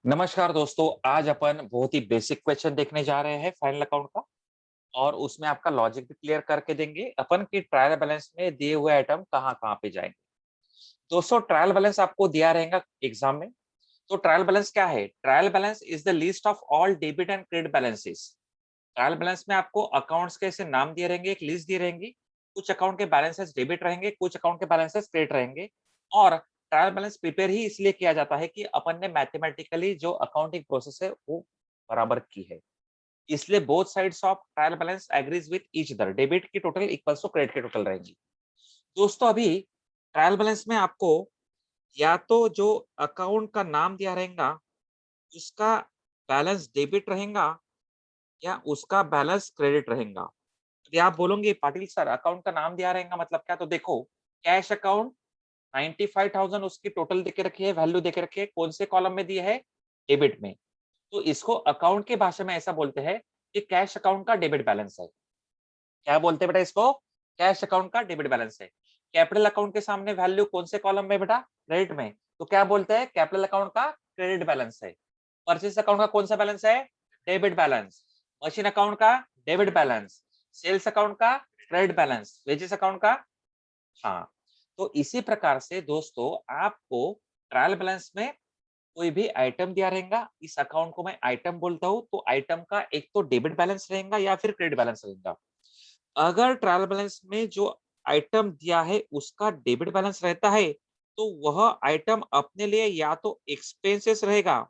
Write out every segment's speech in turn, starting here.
नमस्कार दोस्तों, आज अपन बहुत ही बेसिक क्वेश्चन देखने जा रहे हैं फाइनल अकाउंट का। और उसमें आपका लॉजिक भी क्लियर करके देंगे अपन की ट्रायल बैलेंस में दिए हुए आइटम कहाँ-कहाँ पे जाएंगे। दोस्तों, ट्रायल बैलेंस आपको दिया रहेगा एग्जाम में। तो ट्रायल बैलेंस क्या है? Trial balance is the list of all debit and credit balances. Trial balance में आपको अकाउंट्स के ऐसे नाम दिए रहेंगे, एक लिस्ट दी रहेंगी। कुछ अकाउंट के बैलेंसेस डेबिट रहेंगे, कुछ अकाउंट के बैलेंसेस क्रेडिट रहेंगे। और ट्रायल बैलेंस प्रिपेयर ही इसलिए किया जाता है कि अपन ने मैथमेटिकली जो अकाउंटिंग प्रोसेस है वो बराबर की है। इसलिए both sides of trial balance agrees with each other. Debit की टोटल इक्वल्स टू क्रेडिट की टोटल रहेगी। दोस्तों, अभी ट्रायल बैलेंस में आपको या तो जो अकाउंट का नाम दिया रहेगा उसका बैलेंस डेबिट रहेगा या उसका बैलेंस क्रेडिट रहेगा। यदि आप बोलोगे पाटिल सर अकाउंट का नाम दिया रहेगा मतलब क्या, तो देखो कैश अकाउंट 95,000 उसकी टोटल देके रखी है, वैल्यू देके रखी है, कौन से कॉलम में दी है? डेबिट में। तो इसको अकाउंट के भाषा में ऐसा बोलते हैं कि कैश अकाउंट का डेबिट बैलेंस है। क्या बोलते हैं बेटा इसको? कैश अकाउंट का डेबिट बैलेंस है। कैपिटल अकाउंट के सामने वैल्यू कौन से कॉलम में बेटा? क्रेडिट में। तो क्या बोलते हैं? कैपिटल अकाउंट का क्रेडिट बैलेंस है। परचेज अकाउंट का कौन सा बैलेंस है? Debit balance. मशीन अकाउंट का डेबिट बैलेंस। सेल्स अकाउंट का क्रेडिट बैलेंस। वेजेस अकाउंट का, हाँ। तो इसी प्रकार से दोस्तों आपको ट्रायल बैलेंस में कोई भी आइटम दिया रहेगा, इस अकाउंट को मैं आइटम बोलता हूँ, तो आइटम का एक तो डेबिट बैलेंस रहेगा या फिर क्रेडिट बैलेंस रहेगा। अगर ट्रायल बैलेंस में जो आइटम दिया है उसका डेबिट बैलेंस रहता है, तो वह आइटम अपने लिए या तो एक्सपेंसेस रहेगा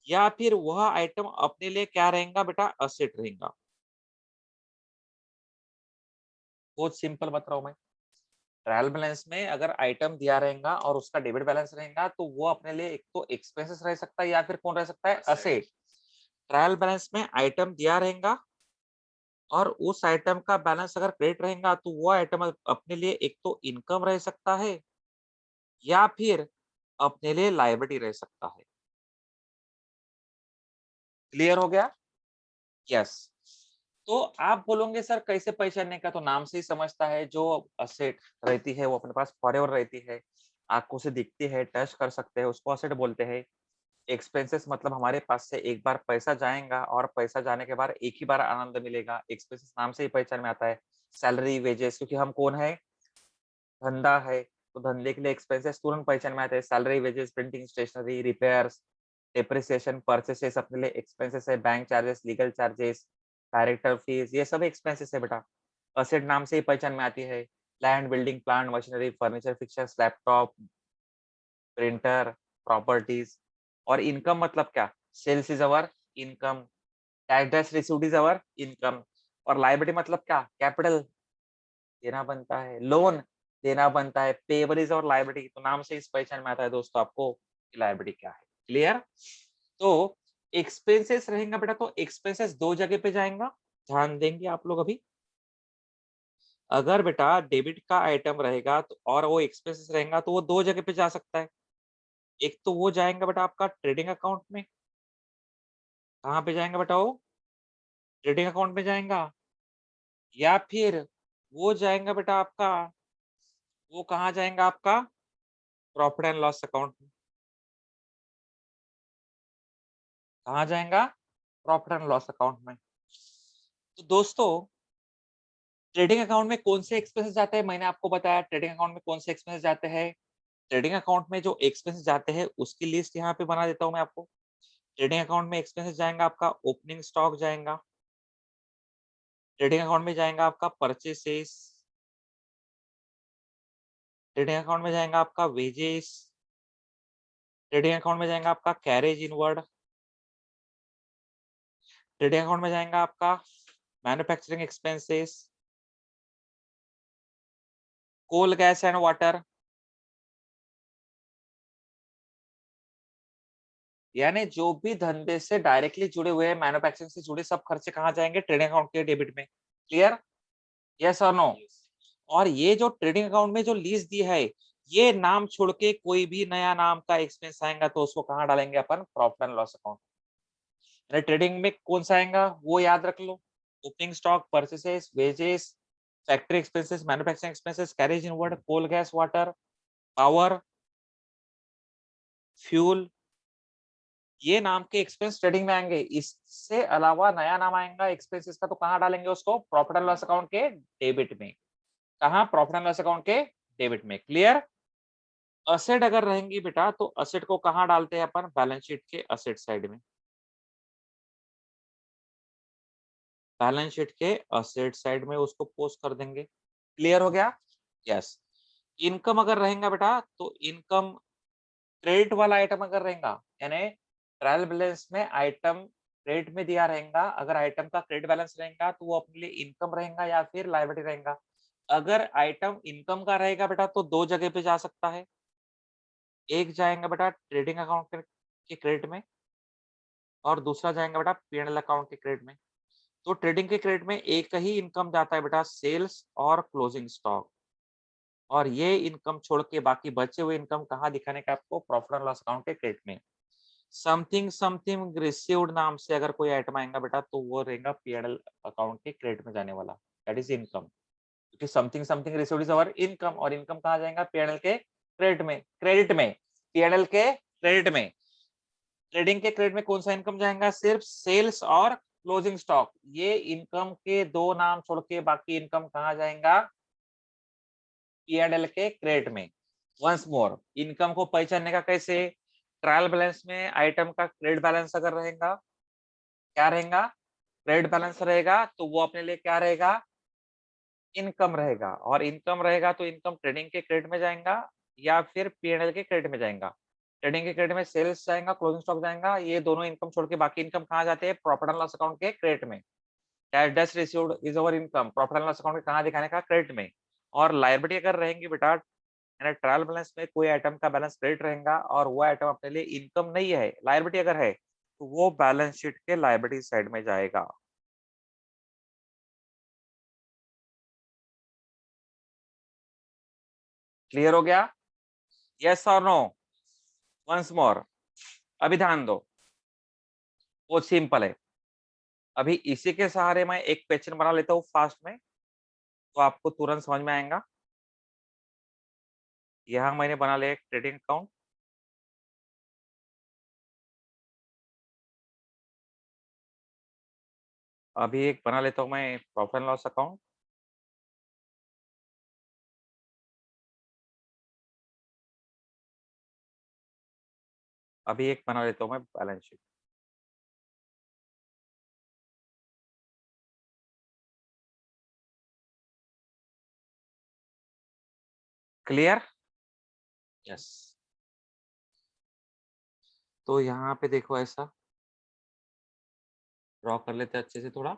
या फिर वह आइटम अपने लिए क्या रहेगा बेटा? असेट रहेगा। बहुत सिंपल बता रहा हूं मैं। ट्रायल बैलेंस में अगर आइटम दिया रहेगा और उसका डेबिट बैलेंस रहेगा तो वो अपने लिए एक तो एक्सपेंसेस रह सकता है या फिर कौन रह सकता है? असेट। ट्रायल बैलेंस में आइटम दिया रहेगा और उस आइटम का बैलेंस अगर क्रेडिट रहेगा तो वो आइटम अपने लिए एक तो इनकम रह सकता है या फिर अपने लिए लायबिलिटी रह सकता है। क्लियर हो गया? यस। तो आप बोलोगे सर कैसे पहचानने का? तो नाम से ही समझता है, जो असेट रहती है वो अपने पास फॉरएवर रहती है, आंखों से दिखती है, टच कर सकते हैं, उसको असेट बोलते हैं। एक्सपेंसेस मतलब हमारे पास से एक बार पैसा जाएगा और पैसा जाने के बाद एक ही बार आनंद मिलेगा। एक्सपेंसेस नाम से ही पहचान में आता है। सैलरी, वेजेस, क्योंकि हम कौन है? धंधा है, तो धंधे के लिए एक्सपेंसेस तुरंत पहचान में आते हैं। Salary, wages, printing, stationery, repairs, depreciation, purchases अपने लिए एक्सपेंसेस है। Bank charges, legal charges, director fees, ये सब एक्सपेंसेस है बेटा। असेट नाम से ही पहचान में आती है। Land, building, plant, machinery, furniture, fixtures, laptop, printer, properties. और इनकम मतलब क्या? Sales is our income, tax received is our income. और लायबिलिटी मतलब क्या? कैपिटल देना बनता है, लोन देना बनता है, पेएबल इज अवर लायबिलिटी। तो नाम से इस पहचान में आता है दोस्तों आपको कि लायबिलिटी क्या है। क्लियर? तो एक्सपेंसेस रहेगा बेटा, तो एक्सपेंसेस दो जगह पे जाएगा, ध्यान देंगे आप लोग अभी। अगर बेटा डेबिट का आइटम रहेगा तो और वो एक्सपेंसेस रहेगा तो वो दो जगह पे जा सकता है। एक तो वो जाएगा बेटा आपका ट्रेडिंग अकाउंट में। कहाँ पे जाएगा बेटा वो? ट्रेडिंग अकाउंट में जाएगा। या फिर वो जाएगा बेटा आपका, वो कहाँ जाएगा आपका? प्रॉफिट एंड लॉस अकाउंट में। कहाँ जाएगा? प्रॉफिट एंड लॉस अकाउंट में। तो दोस्तों ट्रेडिंग अकाउंट में कौन से एक्सपेंसेस जाते हैं? मैंने आपको बताया ट्रेडिंग अकाउंट में कौन से एक्सपेंसेस जाते हैं। ट्रेडिंग अकाउंट में जो एक्सपेंसेस जाते हैं उसकी लिस्ट यहाँ पे बना देता हूँ मैं आपको। ट्रेडिंग अकाउंट में एक्सपेंसेस जाएगा आपका ओपनिंग स्टॉक जाएगा। ट्रेडिंग अकाउंट में जाएगा आपका परचेसेस। ट्रेडिंग अकाउंट में जाएगा आपका वेजेस। ट्रेडिंग अकाउंट में जाएगा आपका कैरेज इनवर्ड। ट्रेडिंग अकाउंट में जाएगा आपका manufacturing expenses, coal, gas and water. यानी जो भी धंधे से डायरेक्टली जुड़े हुए हैं, मैन्युफैक्चरिंग से जुड़े सब खर्चे कहाँ जाएंगे? ट्रेडिंग अकाउंट के डेबिट में। क्लियर? यस और नो? और ये जो ट्रेडिंग अकाउंट में जो लीज दी है, ये नाम छोड़ के कोई भी नया नाम का एक्सपेंस आएगा तो उसको कहाँ डालेंगे अपन? Profit and loss account. यानी ट्रेडिंग में कौन सा आएगा वो याद रख लो। Opening stock, purchases, wages, factory expenses, manufacturing expenses, carriage inward, coal, gas, water, power, fuel, ये नाम के एक्सपेंस ट्रेडिंग में आएंगे। इससे अलावा नया नाम आएगा एक्सपेंसेस का, तो कहाँ डालेंगे उसको? प्रॉफिट एंड लॉस अकाउंट के डेबिट में। कहाँ? प्रॉफिट एंड लॉस अकाउंट के डेबिट में। क्लियर? असेट अगर रहेंगी बेटा तो असेट को कहाँ डालते हैं अपन? बैलेंस शीट के असेट साइड में। बैलेंस शीट के असेट साइड में उसको पोस्ट कर देंगे। क्लियर हो गया? यस। इनकम अगर रहेगा बेटा तो इनकम क्रेडिट वाला आइटम अगर रहेगा, यानी ट्रायल बैलेंस में आइटम क्रेडिट में दिया रहेगा, अगर आइटम का क्रेडिट बैलेंस रहेगा तो वो अपने लिए इनकम रहेगा या फिर लायबिलिटी रहेगा। अगर आइटम इनकम का रहेगा बेटा तो दो जगह पे जा सकता है। एक जाएगा बेटा ट्रेडिंग अकाउंट के क्रेडिट में, और दूसरा जाएगा बेटा पी&एल अकाउंट के क्रेडिट में। तो ट्रेडिंग के क्रेडिट में एक ही इनकम जाता है बेटा, सेल्स और क्लोजिंग स्टॉक। और ये इनकम छोड़ के बाकी बचे हुए इनकम कहाँ दिखाने का आपको? प्रॉफिट एंड लॉस अकाउंट के क्रेडिट में। समथिंग समथिंग रिसीव्ड नाम से अगर कोई आइटम आएगा बेटा तो वो रहेगा पी&एल अकाउंट के क्रेडिट में जाने वाला, दैट इज इनकम। क्योंकि something something received is our income, और इनकम कहाँ जाएगा? पी&एल के क्रेडिट में। क्रेडिट में, पी&एल के क्रेडिट में। ट्रेडिंग के क्रेडिट में कौन सा इनकम जाएगा? सिर्फ सेल्स और क्लोजिंग स्टॉक। ये इनकम के दो नाम छोड़ के बाकी इनकम कहाँ जाएगा? पी&एल के क्रेडिट में। वंस मोर, इनकम को पहचानने का कैसे? ट्रायल बैलेंस में आइटम का क्रेडिट बैलेंस अगर रहेगा, क्या रहेगा? क्रेडिट बैलेंस रहेगा तो वो अपने लिए क्या रहेगा? इनकम रहेगा। और इनकम रहेगा तो इनकम ट्रेडिंग के क्रेडिट में जाएगा या फिर पी&एल के क्रेडिट में जाएगा। ट्रेडिंग के क्रेडिट में सेल्स जाएगा, क्लोजिंग स्टॉक जाएगा। ये दोनों इनकम छोड़ के बाकी इनकम कहाँ जाते हैं? प्रॉफिट एंड लॉस अकाउंट के क्रेडिट में। Cash dash received is our income, profit and loss account में कहाँ दिखाने का? क्रेडिट में। और लायबिलिटी अगर रहेंगी बेटा, यानी ट्रायल बैलेंस में कोई आइटम का बैलेंस क्रेडिट रहेगा और वो आइटम अपने लिए इनकम नहीं है, लायबिलिटी अगर है, तो वो बैलेंस शीट के लायबिलिटी साइड में जाएगा। क्लियर हो गया? यस और नो? वंस मोर, अभी ध्यान दो, वो सिंपल है। अभी इसी के सहारे मैं एक क्वेश्चन बना लेता हूँ फास्ट में, तो आपको तुरंत समझ में आएगा। यहाँ मैंने बना लिया एक ट्रेडिंग अकाउंट। अभी एक बना लेता हूँ मैं प्रॉफिट एंड लॉस अकाउंट। अभी एक बना लेता हूँ मैं बैलेंस शीट। क्लियर? यस। तो यहाँ पे देखो, ऐसा ड्रॉ कर लेते हैं अच्छे से थोड़ा।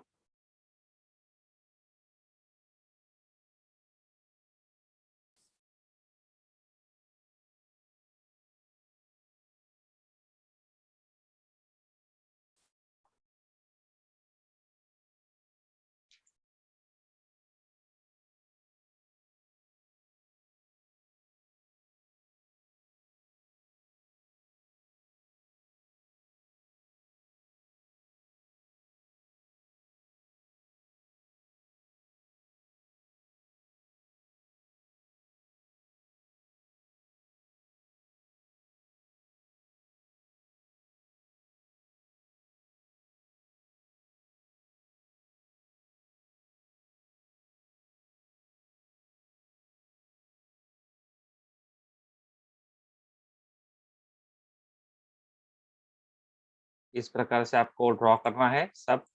इस प्रकार से आपको ड्रॉ करना है सब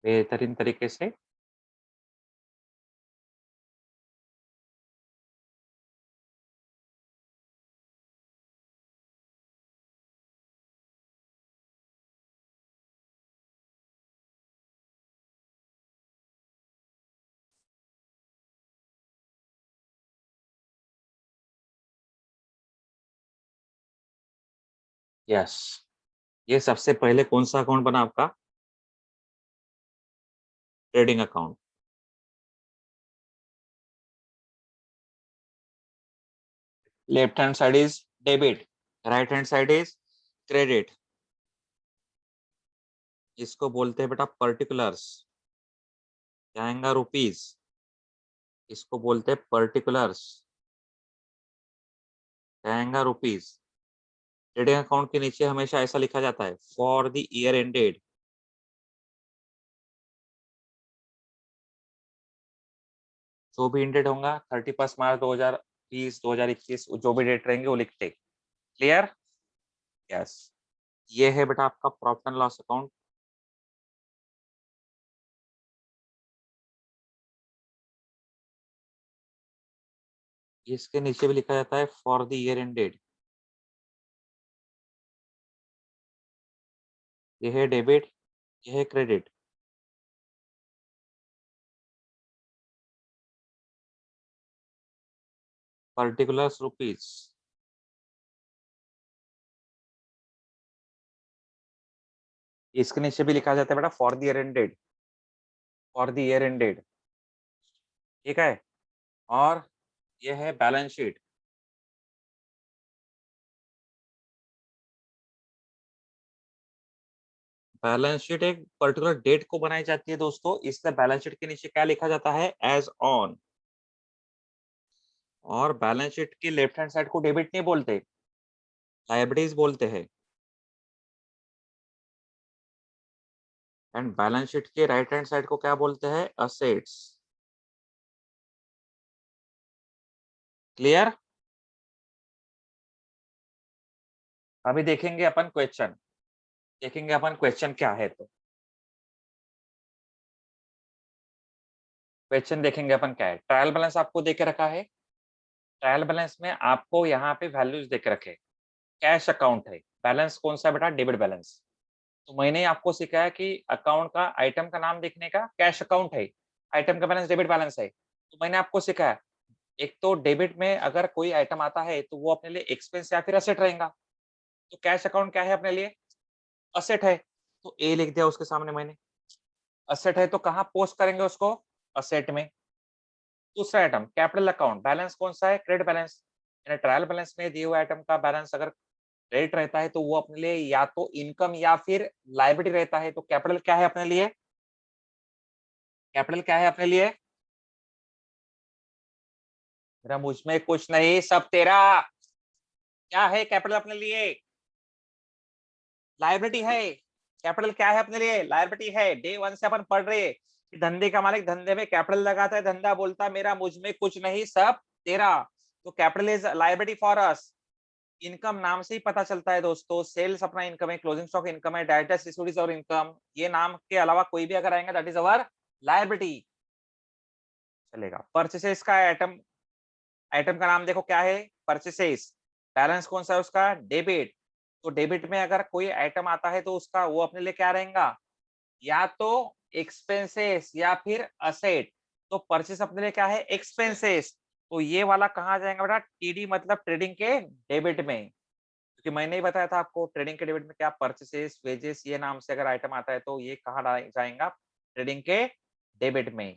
बेहतरीन तरीके से। यस। ये सबसे पहले कौन सा अकाउंट बना आपका? Trading account. Left hand side is debit, right hand side is credit. इसको बोलते हैं बेटा पर्टिकुलर्स, आएगा रुपीज। इसको बोलते हैं पर्टिकुलर्स, आएगा रुपीज। ट्रेडिंग अकाउंट के नीचे हमेशा ऐसा लिखा जाता है फॉर द ईयर एंडेड, जो भी एंडेड होगा 31 मार्च 2020 2021 जो भी डेट रहेंगे वो लिखते। क्लियर? यस। ये है बेटा आपका प्रॉफिट एंड लॉस अकाउंट। इसके नीचे भी लिखा जाता है फॉर द ईयर एंडेड। ये है डेबिट, ये है क्रेडिट। Particulars rupees. इसके नीचे भी लिखा जाता है बेटा for the year ended, for the year ended. ठीक है? और ये है बैलेंस शीट। बैलेंस शीट एक पर्टिकुलर डेट को बनाई जाती है दोस्तों, इसलिए बैलेंस शीट के नीचे क्या लिखा जाता है? As on. और बैलेंस शीट की लेफ्ट हैंड साइड को डेबिट नहीं बोलते, लायबिलिटीज बोलते हैं। एंड बैलेंस शीट के राइट हैंड साइड को क्या बोलते हैं? असेट्स। क्लियर? अभी देखेंगे अपन क्वेश्चन, देखेंगे अपन क्वेश्चन क्या है। तो क्वेश्चन देखेंगे अपन क्या है। ट्रायल बैलेंस आपको दे के रखा है। ट्रायल बैलेंस में आपको यहाँ पे वैल्यूज दे के रखे। कैश अकाउंट है, बैलेंस कौन सा है बेटा? Debit balance. तो मैंने आपको सिखाया कि अकाउंट का आइटम का नाम देखने का कैश अकाउंट है, आइटम का बैलेंस डेबिट बैलेंस है। तो मैंने आपको सिखाया एक तो डेबिट में अगर कोई आइटम आता है तो वो अपने लिए एक्सपेंस या फिर असेट रहेगा। तो कैश अकाउंट क्या है अपने लिए? असेट है। तो ए लिख दिया उसके सामने मैंने। असेट है तो कहाँ पोस्ट करेंगे उसको? असेट में। दूसरा आइटम कैपिटल अकाउंट, बैलेंस कौन सा है? Credit balance. यानी ट्रायल बैलेंस में दिए हुए आइटम का बैलेंस अगर क्रेडिट रहता है तो वो अपने लिए या तो इनकम या फिर लायबिलिटी रहता है। तो कैपिटल क्या है अपने लिए? कैपिटल क्या है अपने लिए? मेरा मुझ में कुछ नहीं, सब तेरा। क्या है कैपिटल अपने लिए? लायबिलिटी है। कैपिटल क्या है अपने लिए? लायबिलिटी है। डे वन से अपन पढ़ रहे हैं कि धंधे का मालिक धंधे में कैपिटल लगाता है, धंधा बोलता है मेरा मुझ में कुछ नहीं, सब तेरा। तो capital is liability for us. Income नाम से ही पता चलता है दोस्तों, सेल्स अपना इनकम है, क्लोजिंग स्टॉक इनकम है, डायरेक्टर्स रिसीव्ड और इनकम, ये नाम के अलावा कोई भी अगर आएगा दैट इज अवर लायबिलिटी। चलेगा। परचेसेस का आइटम, आइटम का नाम देखो क्या है? परचेसेस। बैलेंस कौन सा है उसका? डेबिट। तो डेबिट में अगर कोई आइटम आता है तो उसका वो अपने लिए क्या रहेगा? या तो एक्सपेंसेस या फिर असेट। तो परचेस अपने लिए क्या है? एक्सपेंसेस। तो ये वाला कहाँ जाएगा बेटा? टीडी मतलब ट्रेडिंग के डेबिट में। क्योंकि मैंने ही बताया था आपको ट्रेडिंग के डेबिट में क्या परचेसेस, वेजेस ये नाम से अगर आइटम आता है तो ये कहाँ जाएगा? ट्रेडिंग के डेबिट में।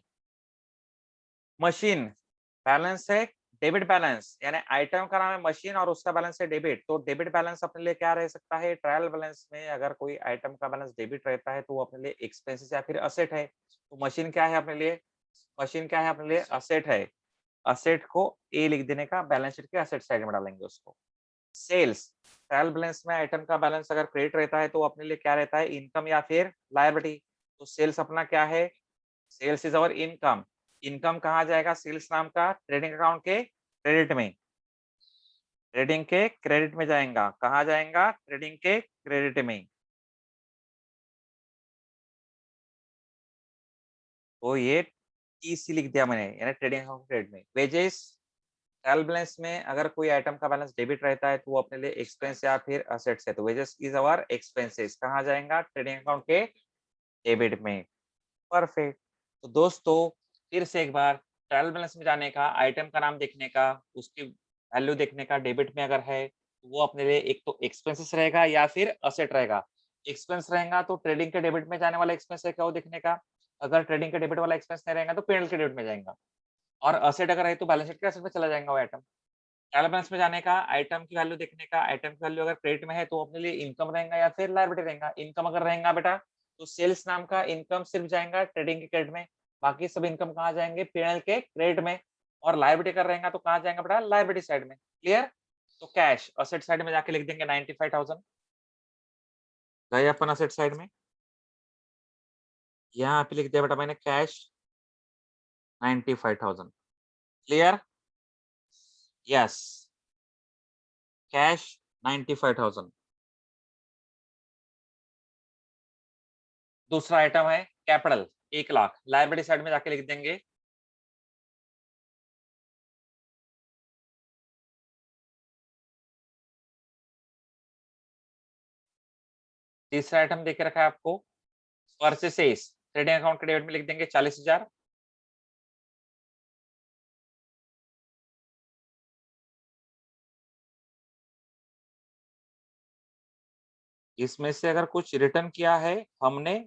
मशीन, बैलेंस है डेबिट बैलेंस, यानी आइटम का नाम है मशीन और उसका बैलेंस है डेबिट। तो डेबिट बैलेंस अपने लिए क्या रह सकता है? ट्रायल बैलेंस में अगर कोई आइटम का बैलेंस डेबिट रहता है तो वो अपने लिए एक्सपेंसेस या फिर असेट है। तो मशीन क्या है अपने लिए? मशीन क्या है अपने लिए? असेट है। असेट को ए लिख देने का, बैलेंस शीट के असेट साइड में डालेंगे उसको। सेल्स, ट्रायल बैलेंस में आइटम का बैलेंस अगर क्रेडिट रहता है तो अपने लिए क्या रहता है? इनकम या फिर लायबिलिटी। तो सेल्स अपना क्या है? Sales is our income. Income कहाँ जाएगा? सेल्स नाम का ट्रेडिंग अकाउंट के क्रेडिट में। ट्रेडिंग के क्रेडिट में जाएगा। कहाँ जाएगा? ट्रेडिंग के क्रेडिट में। तो ये टीसी लिख दिया मैंने, यानी ट्रेडिंग अकाउंट क्रेडिट में। वेजेस, ट्रायल बैलेंस में अगर कोई आइटम का बैलेंस डेबिट रहता है तो वो अपने लिए एक्सपेंस या फिर असेट्स है। तो वेजेस इज अवर एक्सपेंसेस, कहाँ जाएगा? ट्रेडिंग अकाउंट के डेबिट में। परफेक्ट। तो दोस्तों फिर से एक बार, ट्रायल बैलेंस में जाने का, आइटम का नाम देखने का, उसकी वैल्यू देखने का, डेबिट में अगर है तो वो अपने लिए एक तो एक्सपेंसेस रहेगा या फिर असेट रहेगा। एक्सपेंस रहेगा तो ट्रेडिंग के डेबिट में जाने वाला एक्सपेंस है क्या वो देखने का। अगर ट्रेडिंग के डेबिट वाला एक्सपेंस नहीं रहेगा तो पीएनएल के डेबिट में जाएगा। और असेट अगर है तो बैलेंस शीट के असेट में चला जाएगा वो आइटम। ट्रायल बैलेंस में जाने का, आइटम की वैल्यू देखने का, आइटम की वैल्यू अगर क्रेडिट में है तो अपने लिए इनकम रहेगा या फिर लायबिलिटी रहेगा। इनकम अगर रहेगा बेटा तो सेल्स नाम का इनकम सिर्फ जाएगा ट्रेडिंग के क्रेडिट में, बाकी सब इनकम कहाँ जाएंगे? पीएनएल के क्रेडिट में। और लायबिलिटी अगर रहेगा तो कहाँ जाएगा बेटा? लायबिलिटी साइड में। क्लियर? तो कैश असेट साइड में जाके लिख देंगे 95,000। गए अपन असेट साइड में, यहाँ पे लिख दिया बेटा मैंने कैश 95,000। क्लियर? Yes, cash 95,000। दूसरा आइटम है कैपिटल 1,00,000। लायबिलिटी साइड में जाके लिख देंगे तीसरा आइटम देके रखा है आपको परचेसेस। ट्रेडिंग अकाउंट के डेबिट में लिख देंगे 40,000। इसमें से अगर कुछ रिटर्न किया है हमने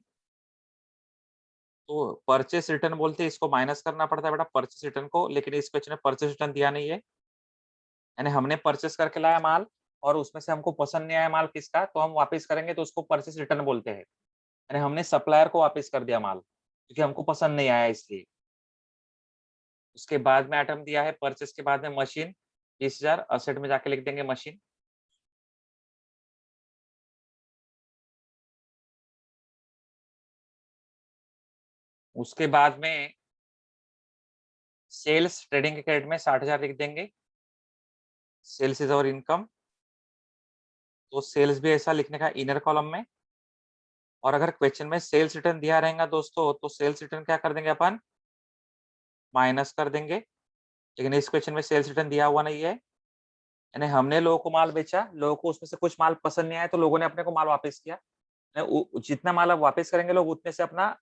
तो परचेस रिटर्न बोलते हैं, इसको माइनस करना पड़ता है बेटा परचेस रिटर्न को, लेकिन इस क्वेश्चन में परचेस रिटर्न दिया नहीं है। यानी हमने परचेस करके लाया माल और उसमें से हमको पसंद नहीं आया माल किसका, तो हम वापस करेंगे तो उसको परचेस रिटर्न बोलते हैं। यानी हमने सप्लायर को वापस कर दिया माल क्योंकि हमको पसंद नहीं आया इसलिए। उसके बाद में आइटम दिया है परचेस के बाद में मशीन 20,000। असेट में जाके लिख देंगे मशीन। उसके बाद में सेल्स ट्रेडिंग के क्रेडिट में 60,000 लिख देंगे। सेल्स इज अवर इनकम, तो सेल्स भी ऐसा लिखने का इनर कॉलम में। और अगर क्वेश्चन में सेल्स रिटर्न दिया रहेगा दोस्तों तो सेल्स रिटर्न क्या कर देंगे अपन, माइनस कर देंगे। लेकिन इस क्वेश्चन में सेल्स रिटर्न दिया हुआ नहीं है। यानी हमने लोगों को माल बेचा, लोगों को उसमें से कुछ माल पसंद नहीं आया तो लोगों ने अपने को माल वापस किया। जितना माल आप वापस करेंगे लोग उतने से अपना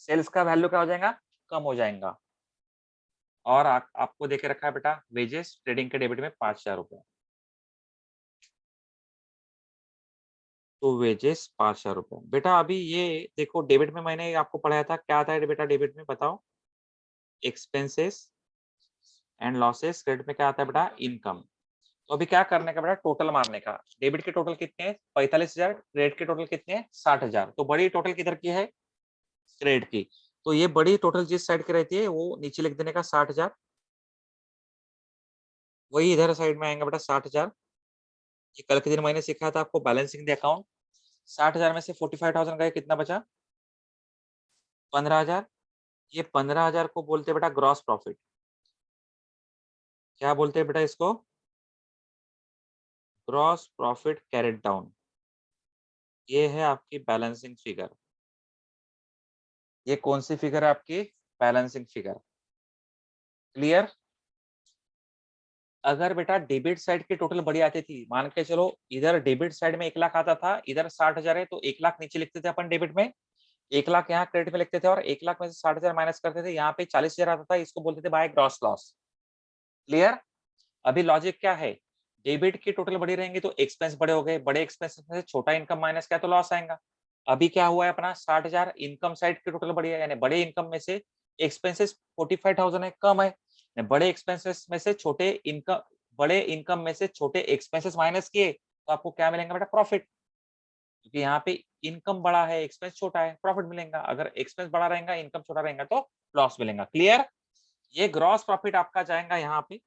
सेल्स का वैल्यू क्या हो जाएगा, कम हो जाएगा। और आपको देके रखा है बेटा वेजेस ट्रेडिंग के डेबिट में 5,000 रुपए। तो वेजेस 5,000 रुपए बेटा। अभी ये देखो डेबिट में मैंने आपको पढ़ाया था, क्या आता है बेटा डेबिट में बताओ, एक्सपेंसेस एंड लॉसेस। क्रेडिट में क्या आता है बेटा, इनकम। तो अभी क्या करने का बेटा, टोटल मारने का। डेबिट के टोटल कितने हैं 45,000, क्रेडिट के टोटल कितने हैं 60,000। तो बड़ी टोटल किधर की है, क्रेडिट की। तो ये बड़ी टोटल जिस साइड की रहती है वो नीचे लिख देने का 60,000। वही इधर साइड में आएंगे बेटा 60,000। ये कल के दिन मैंने सिखाया था आपको बैलेंसिंग द अकाउंट। 60,000 में से 45,000 गए, कितना बचा 15,000। ये 15,000 को बोलते हैं बेटा ग्रॉस प्रॉफिट। क्या बोलते हैं बेटा इसको, ग्रॉस प्रॉफिट कैरेट डाउन। ये है आपकी बैलेंसिंग फिगर। ये कौन सी फिगर है आपकी, बैलेंसिंग फिगर। क्लियर? अगर बेटा डेबिट साइड की टोटल बड़ी आती थी, मान के चलो इधर डेबिट साइड में 1,00,000 आता था, इधर 60,000 है तो 1,00,000 नीचे लिखते थे अपन डेबिट में, 1,00,000 यहाँ क्रेडिट में लिखते थे और 1,00,000 में से 60,000 माइनस करते थे, यहाँ पे 40,000 आता था, इसको बोलते थे बाय ग्रॉस लॉस। क्लियर? अभी लॉजिक क्या है, डेबिट की टोटल बड़ी रहेंगी तो एक्सपेंस बड़े हो गए, बड़े एक्सपेंस में से छोटा इनकम माइनस किया तो लॉस आएगा। अभी क्या हुआ है अपना 60,000 इनकम साइड की टोटल बड़ी है, यानी बड़े इनकम में से एक्सपेंसेस 45,000 है, कम है। बड़े एक्सपेंसेस में से छोटे इनकम, बड़े इनकम में से छोटे एक्सपेंसेस माइनस किए तो आपको क्या मिलेगा बेटा, प्रॉफिट। क्योंकि यहाँ पे इनकम बड़ा है एक्सपेंस छोटा है, प्रॉफिट मिलेगा। अगर एक्सपेंस बड़ा रहेगा इनकम छोटा रहेगा तो लॉस मिलेगा। क्लियर? ये ग्रॉस प्रॉफिट आपका जाएगा यहाँ पे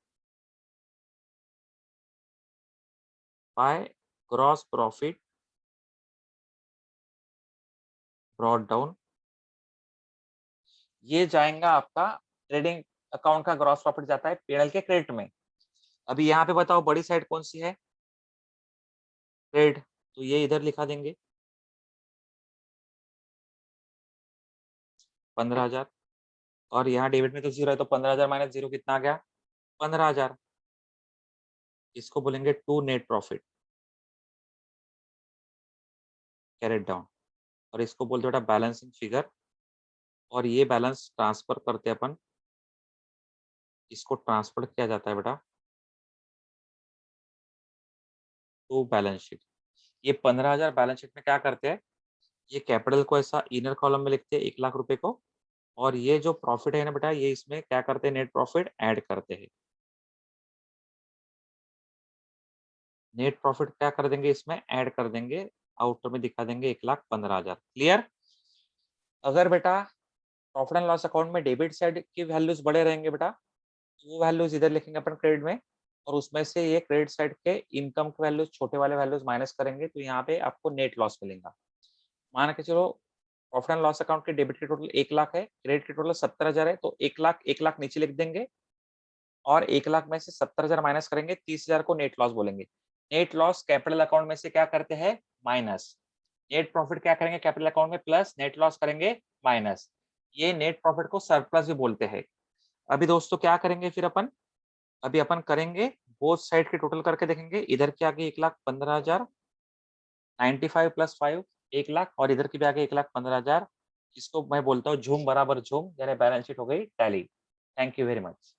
by gross profit brought down. ये जाएगा आपका ट्रेडिंग अकाउंट का ग्रॉस प्रॉफिट जाता है पीएनएल के क्रेडिट में। अभी यहाँ पे बताओ बड़ी साइड कौन सी है, क्रेडिट। तो ये इधर लिखा देंगे 15,000 और यहाँ डेबिट में तो 0 है तो 15,000 माइनस 0 कितना आ गया, 15,000। इसको बोलेंगे to net profit carried down. और इसको बोलते बेटा बैलेंसिंग फिगर। और ये बैलेंस ट्रांसफर करते अपन, इसको ट्रांसफर किया जाता है बेटा टू बैलेंस शीट। ये 15,000 बैलेंस शीट में क्या करते हैं, ये कैपिटल को ऐसा इनर कॉलम में लिखते हैं 1,00,000 रुपए को। और ये जो प्रॉफिट है ना बेटा, ये इसमें क्या करते हैं, नेट प्रॉफिट ऐड करते हैं। नेट प्रॉफिट क्या कर देंगे, इसमें ऐड कर देंगे, आउटर में दिखा देंगे 1,15,000। क्लियर? अगर बेटा प्रॉफिट एंड लॉस अकाउंट में डेबिट साइड की वैल्यूज बड़े रहेंगे बेटा, तो वो वैल्यूज इधर लिखेंगे अपन क्रेडिट में। और उसमें से ये क्रेडिट साइड के इनकम के वैल्यूज छोटे वाले वैल्यूज माइनस करेंगे तो यहाँ पे आपको नेट लॉस मिलेगा। मान के चलो प्रॉफिट एंड लॉस अकाउंट के डेबिट की टोटल 1 लाख है, क्रेडिट की टोटल 70,000 है, तो 1 लाख नीचे लिख देंगे और 1 लाख में से 70,000 माइनस करेंगे, 30,000 को नेट लॉस बोलेंगे। नेट लॉस कैपिटल अकाउंट में से क्या करते हैं? माइनस। नेट प्रॉफिट क्या करेंगे कैपिटल अकाउंट में? प्लस। नेट लॉस करेंगे माइनस। ये नेट प्रॉफिट को सरप्लस भी बोलते हैं। अभी दोस्तों क्या करेंगे फिर अपन? अभी अपन करेंगे बोथ साइड के टोटल करके देखेंगे। इधर के आगे 1,15,000 95 प्लस 5 1 लाख और इधर की भी आगे 1,15,000 इसको मैं बोलता हूँ झूम बराबर झूम यानी बैलेंस शीट हो गई tally. Thank you very much.